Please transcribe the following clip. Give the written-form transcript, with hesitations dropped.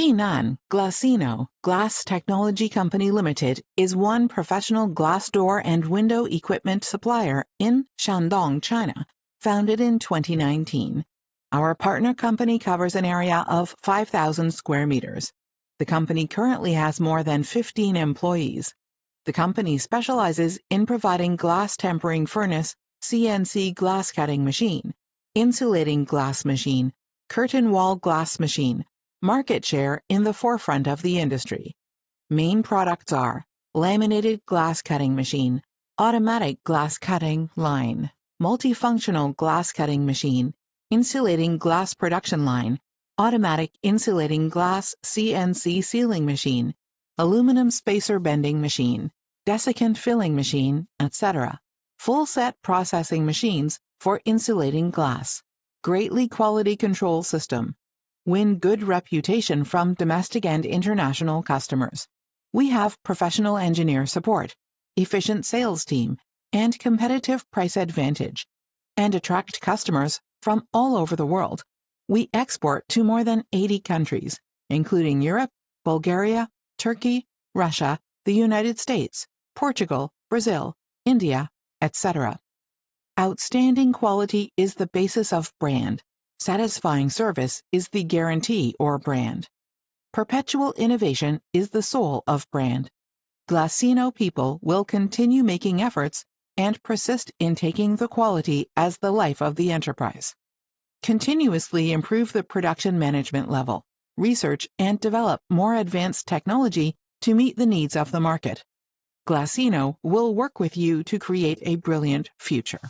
Shandong Glasino Glass Technology Company Limited is one professional glass door and window equipment supplier in Shandong, China, founded in 2019. Our partner company covers an area of 5,000 square meters. The company currently has more than 15 employees. The company specializes in providing glass tempering furnace, CNC glass cutting machine, insulating glass machine, curtain wall glass machine, market share in the forefront of the industry. Main products are laminated glass cutting machine, automatic glass cutting line, multifunctional glass cutting machine, insulating glass production line, automatic insulating glass CNC sealing machine, aluminum spacer bending machine, desiccant filling machine, etc. Full set processing machines for insulating glass. Greatly quality control system. Win good reputation from domestic and international customers. We have professional engineer support, efficient sales team, and competitive price advantage, and attract customers from all over the world. We export to more than 80 countries, including Europe, Bulgaria, Turkey, Russia, the United States, Portugal, Brazil, India, etc. Outstanding quality is the basis of brand. Satisfying service is the guarantee or brand. Perpetual innovation is the soul of brand. Glasino people will continue making efforts and persist in taking the quality as the life of the enterprise. Continuously improve the production management level, research and develop more advanced technology to meet the needs of the market. Glasino will work with you to create a brilliant future.